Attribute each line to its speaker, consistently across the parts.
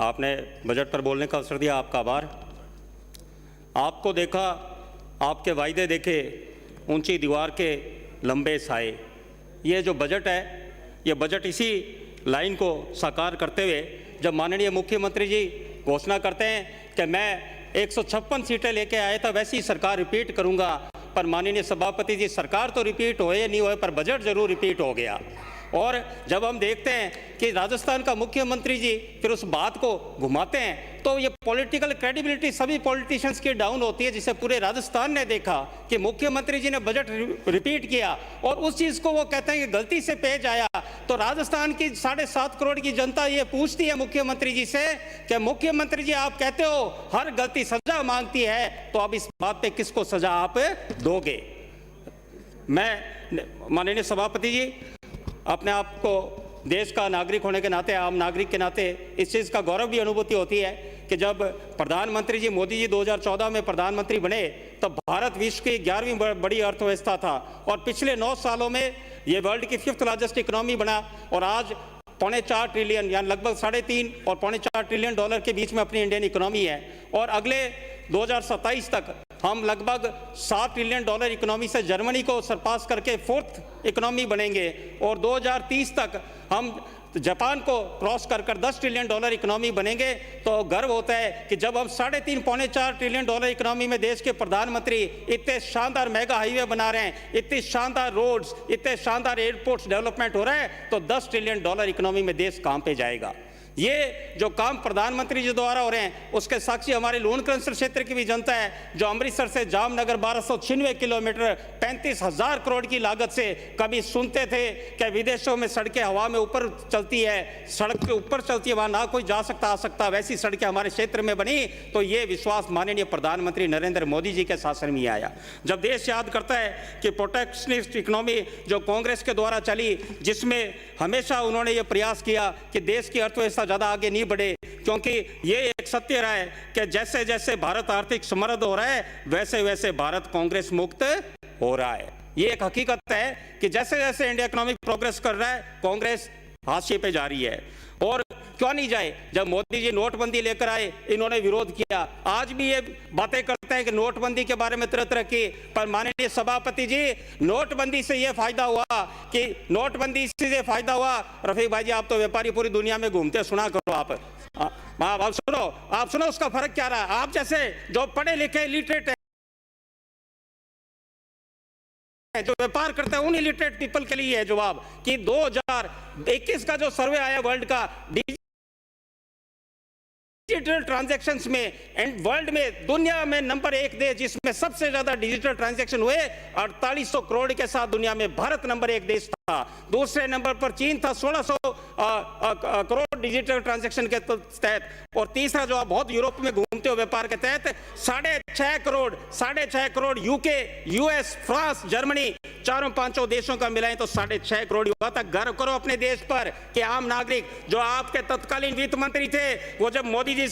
Speaker 1: आपने बजट पर बोलने का अवसर दिया, आपका आभार। आपको देखा, आपके वायदे देखे, ऊंची दीवार के लंबे साए। ये जो बजट है, ये बजट इसी लाइन को साकार करते हुए जब माननीय मुख्यमंत्री जी घोषणा करते हैं कि मैं 156 सीटें लेके आया था, वैसी सरकार रिपीट करूंगा, पर माननीय सभापति जी सरकार तो रिपीट होए नहीं होए, पर बजट जरूर रिपीट हो गया। और जब हम देखते हैं कि राजस्थान का मुख्यमंत्री जी फिर उस बात को घुमाते हैं, तो ये पॉलिटिकल क्रेडिबिलिटी सभी पॉलिटिशियंस की डाउन होती है, जिसे पूरे राजस्थान ने देखा कि मुख्यमंत्री जी ने बजट रिपीट किया और उस चीज़ को वो कहते हैं कि गलती से पेश आया। तो राजस्थान की 7.5 करोड़ की जनता ये पूछती है मुख्यमंत्री जी से कि मुख्यमंत्री जी आप कहते हो हर गलती सजा मांगती है, तो अब इस बात पे किसको सजा आप दोगे? मैं माननीय सभापति जी अपने आप को देश का नागरिक होने के नाते, आम नागरिक के नाते इस चीज़ का गौरव भी अनुभूति होती है कि जब प्रधानमंत्री जी मोदी जी 2014 में प्रधानमंत्री बने तब भारत विश्व की 11वीं बड़ी अर्थव्यवस्था था और पिछले 9 सालों में ये वर्ल्ड की 5th लार्जेस्ट इकोनॉमी बना और आज 3.25 ट्रिलियन यानी लगभग 3.5 और 3.25 ट्रिलियन डॉलर के बीच में अपनी इंडियन इकोनॉमी है। और अगले 2027 तक हम लगभग 7 ट्रिलियन डॉलर इकोनॉमी से जर्मनी को सरपास करके 4th इकोनॉमी बनेंगे और 2030 तक हम जापान को क्रॉस कर 10 ट्रिलियन डॉलर इकोनॉमी बनेंगे। तो गर्व होता है कि जब हम 3.5 पौने 4 ट्रिलियन डॉलर इकोनॉमी में देश के प्रधानमंत्री इतने शानदार मेगा हाईवे बना रहे हैं, इतनी शानदार रोड्स, इतने शानदार एयरपोर्ट्स डेवलपमेंट हो रहा है, तो 10 ट्रिलियन डॉलर इकोनॉमी में देश कहां पे जाएगा? ये जो काम प्रधानमंत्री जी द्वारा हो रहे हैं उसके साक्षी हमारे लूण क्रंसर क्षेत्र की भी जनता है, जो अमृतसर से जामनगर 1296 किलोमीटर 35,000 करोड़ की लागत से कभी सुनते थे कि विदेशों में सड़कें हवा में ऊपर चलती है, सड़क के ऊपर चलती है, वहां ना कोई जा सकता आ सकता, वैसी सड़कें हमारे क्षेत्र में बनी। तो ये विश्वास माननीय प्रधानमंत्री नरेंद्र मोदी जी के शासन में आया। जब देश याद करता है कि प्रोटेक्शनिस्ट इकोनॉमी जो कांग्रेस के द्वारा चली, जिसमें हमेशा उन्होंने ये प्रयास किया कि देश की अर्थव्यवस्था ज्यादा आगे नहीं बढ़े, क्योंकि ये एक सत्य रहा है कि जैसे जैसे भारत आर्थिक समृद्ध हो रहा है वैसे वैसे भारत कांग्रेस मुक्त हो रहा है। ये एक हकीकत है कि जैसे जैसे इंडिया इकोनॉमिक प्रोग्रेस कर रहा है कांग्रेस हाशिए पे जा रही है। और क्यों नहीं जाए? जब मोदी जी नोटबंदी लेकर आए इन्होंने विरोध किया, आज भी ये बातें करते हैं कि नोटबंदी के बारे में तरह तरह की, पर माननीय सभापति जी नोटबंदी से ये फायदा हुआ कि नोटबंदी से ये फायदा हुआ, रफीक भाई जी आप तो व्यापारी पूरी दुनिया में घूमते, सुना करो आप सुनो उसका फर्क क्या रहा। आप जैसे जो पढ़े लिखे लिटरेट जो व्यापार करते हैं उन इलिटरेट पीपल के लिए है जवाब कि 2021 का जो सर्वे आया वर्ल्ड का डिजिटल ट्रांजैक्शंस में एंड वर्ल्ड में दुनिया में नंबर 1 देश जिसमें सबसे ज्यादा डिजिटल ट्रांजैक्शन हुए 4800 करोड़ के साथ दुनिया में भारत नंबर 1 देश था। दूसरे नंबर पर चीन था 1600 करोड़ डिजिटल ट्रांजैक्शन के तहत, और तीसरा जो आप बहुत यूरोप में घूमते हो व्यापार के तहत 6.5 crore UK, US, France, Germany, चारों पांचों देशों का मिलाएं तो 6.5 करोड़ हुआ था। गर्व करो अपने देश पर कि आम नागरिक जो आपके तत्कालीन वित्त मंत्री थे, वो जब मोदी जी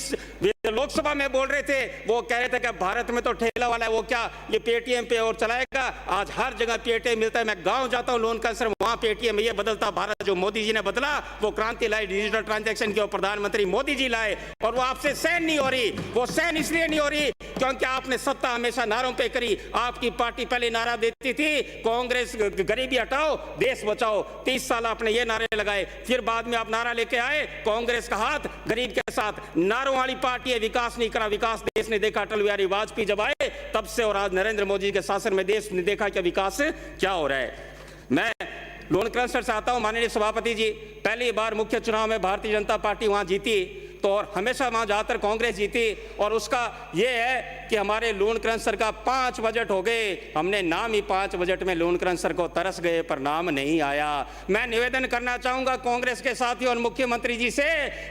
Speaker 1: लोकसभा में बोल रहे थे वो कह रहे थे कि भारत में तो ठेला वाला है, वो क्या ये पेटीएम पे और चलाएगा। आज हर जगह पेटीएम मिलता है। मैं गांव जाता हूं लोन कैंसर, वहां पेटीएम। ये बदलता भारत जो मोदी जी ने बदला वो क्रांति लाई डिजिटल ट्रांजैक्शन की, और प्रधानमंत्री मोदी जी लाए। और वो आपसे सहन नहीं हो रही, वो सहन इसलिए नहीं हो रही क्योंकि आपने सत्ता हमेशा नारों पे करी। आपकी पार्टी पहले नारा देती थी कांग्रेस गरीबी हटाओ देश बचाओ, 30 साल आपने ये नारे लगाए, फिर बाद में आप नारा लेके आए कांग्रेस का हाथ गरीब के साथ। नारों वाली पार्टी है, विकास नहीं करा। विकास देश ने देखा अटल बिहारी वाजपेयी जब आए तब से, और आज नरेंद्र मोदी के शासन में देश ने देखा कि विकास क्या हो रहा है। मैं लूण क्रंसर से आता हूं। माननीय सभापति जी पहली बार मुख्य चुनाव में भारतीय जनता पार्टी वहां जीती, तो और हमेशा वहां ज्यादातर कांग्रेस जीती, और उसका यह है कि हमारे लूण क्रंसर का 5 बजट हो गए। हमने नाम ही 5 बजट में लूण क्रंसर को तरस गए पर नाम नहीं आया। मैं निवेदन करना चाहूंगा कांग्रेस के साथियों और मुख्यमंत्री जी से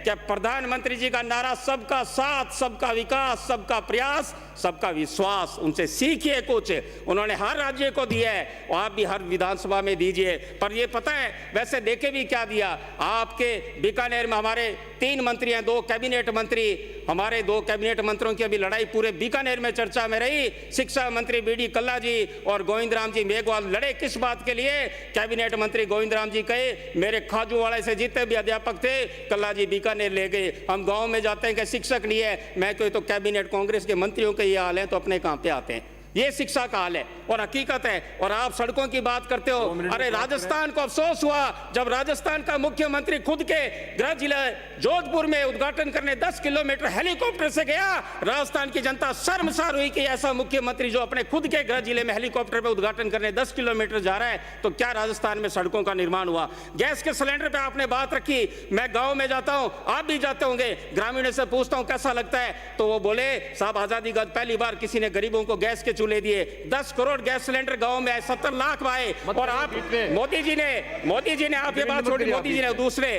Speaker 1: कि प्रधानमंत्री जी का नारा सबका साथ, सबका विकास, सबका प्रयास, सबका विश्वास, उनसे सीखिए कुछ। उन्होंने हर राज्य को दिया है और आप भी हर विधानसभा में दीजिए। पर ये पता है वैसे देखे भी क्या दिया आपके बीकानेर में हमारे 3 मंत्री हैं, 2 कैबिनेट मंत्री, हमारे 2 कैबिनेट मंत्रियों की अभी लड़ाई पूरे बीकानेर में चर्चा में रही। शिक्षा मंत्री बीडी कल्ला जी और गोविंद राम जी मेघवाल लड़े किस बात के लिए? कैबिनेट मंत्री गोविंद राम जी कहे मेरे खाजूवाड़े से जितने भी अध्यापक थे कल्ला जी बीकानेर ले गए। हम गांव में जाते हैं कि शिक्षक नहीं है, मैं कोई तो कैबिनेट कांग्रेस के मंत्रियों के ये हाल है तो अपने कहां पे आते हैं। ये शिक्षा का हाल है और हकीकत है। और आप सड़कों की बात करते हो, अरे राजस्थान को अफसोस हुआ जब राजस्थान का मुख्यमंत्री खुद के गृह जिला जोधपुर में उद्घाटन करने 10 किलोमीटर हेलीकॉप्टर से गया। राजस्थान की जनता शर्मसार हुई कि ऐसा मुख्यमंत्री जो अपने खुद के गृह जिले में हेलीकॉप्टर पे उद्घाटन करने 10 किलोमीटर जा रहा है, तो क्या राजस्थान में सड़कों का निर्माण हुआ? गैस के सिलेंडर पे आपने बात रखी, मैं गांव में जाता हूं, आप भी जाते होंगे, ग्रामीणों से पूछता हूं कैसा लगता है, तो वो बोले साहब आजादी के बाद पहली बार किसी ने गरीबों को गैस के चूल्हे दिए। 10 करोड़ गैस सिलेंडर गांव में आए, 70 लाख आए। और आप मोदी जी ने आप ये बात छोड़ी, मोदी जी ने दूसरे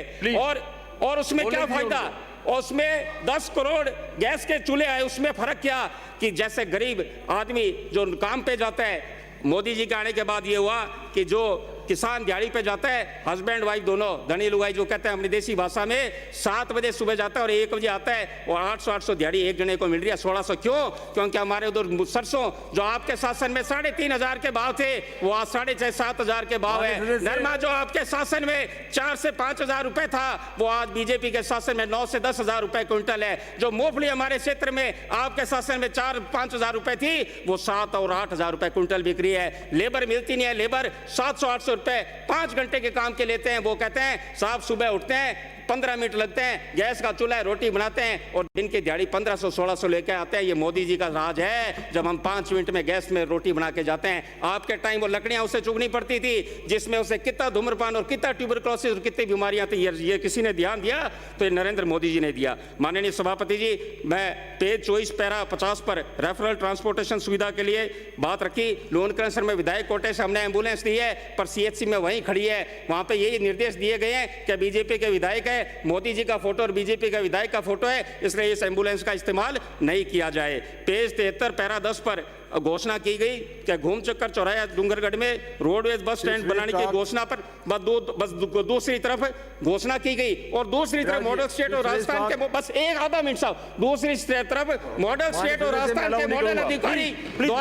Speaker 1: और उसमें क्या फायदा? उसमें 10 करोड़ गैस के चूल्हे आए, उसमें फर्क क्या कि जैसे गरीब आदमी जो काम पे जाता है, मोदी जी के आने के बाद ये हुआ कि जो किसान दिहाड़ी पे जाता है, हस्बैंड वाइफ दोनों, धनी लुगाई जो कहते हैं अपनी देसी भाषा में, 7 बजे सुबह जाता है और 1 बजे आता है और 800 दिहाड़ी एक जने को मिल रही है। 1600 क्यों? क्योंकि हमारे उधर सरसों जो आपके शासन में 3,500 के भाव थे वो आज 6,500-7,000 के भाव है। नरमा जो आपके शासन में 4 से 5,000 रुपए था वो आज बीजेपी के शासन में 9 से 10,000 रुपए क्विंटल है। जो मूंगफली हमारे क्षेत्र में आपके शासन में 4-5,000 रुपए थी वो 7 और 8,000 रुपए क्विंटल बिक रही है। लेबर मिलती नहीं है, लेबर 700-800 रुपए 5 घंटे के काम के लेते हैं। वो कहते हैं साहब सुबह उठते हैं 15 मिनट लगते हैं, गैस का चूल्हा है, रोटी बनाते हैं और दिन की दिहाड़ी 1500-1600 लेके आते हैं। ये मोदी जी का राज है, जब हम 5 मिनट में गैस में रोटी बना के जाते हैं। आपके टाइम वो लकड़ियां उसे चुगनी पड़ती थी जिसमें उसे कितना धूम्रपान और कितना ट्यूबरक्लोसिस और कितनी बीमारियां थी, ये किसी ने ध्यान दिया? तो ये नरेंद्र मोदी जी ने दिया। माननीय सभापति जी, मैं पेज 24 पैरा 50 पर रेफरल ट्रांसपोर्टेशन सुविधा के लिए बात रखी। लोन क्रंसर में विधायक कोटे से हमने एम्बुलेंस दी है पर CHC में वहीं खड़ी है, वहां पे यही निर्देश दिए गए हैं कि बीजेपी के विधायक है, मोदी जी का फोटो और बीजेपी का विधायक का फोटो है, इसलिए इस एम्बुलेंस का इस्तेमाल नहीं किया जाए। पेज 73 पैरा 10 पर घोषणा की गई कि घूम चक्कर चौराया डूंगरगढ़ में रोडवेज बस स्टैंड बनाने की घोषणा पर बस दूसरी तरफ घोषणा की गई और दूसरी तरफ मॉडल स्टेट और राजस्थान के बस एक आधा मिनट साहब, दूसरी तरफ मॉडल स्टेट और राजस्थान के मॉडल अधिकारी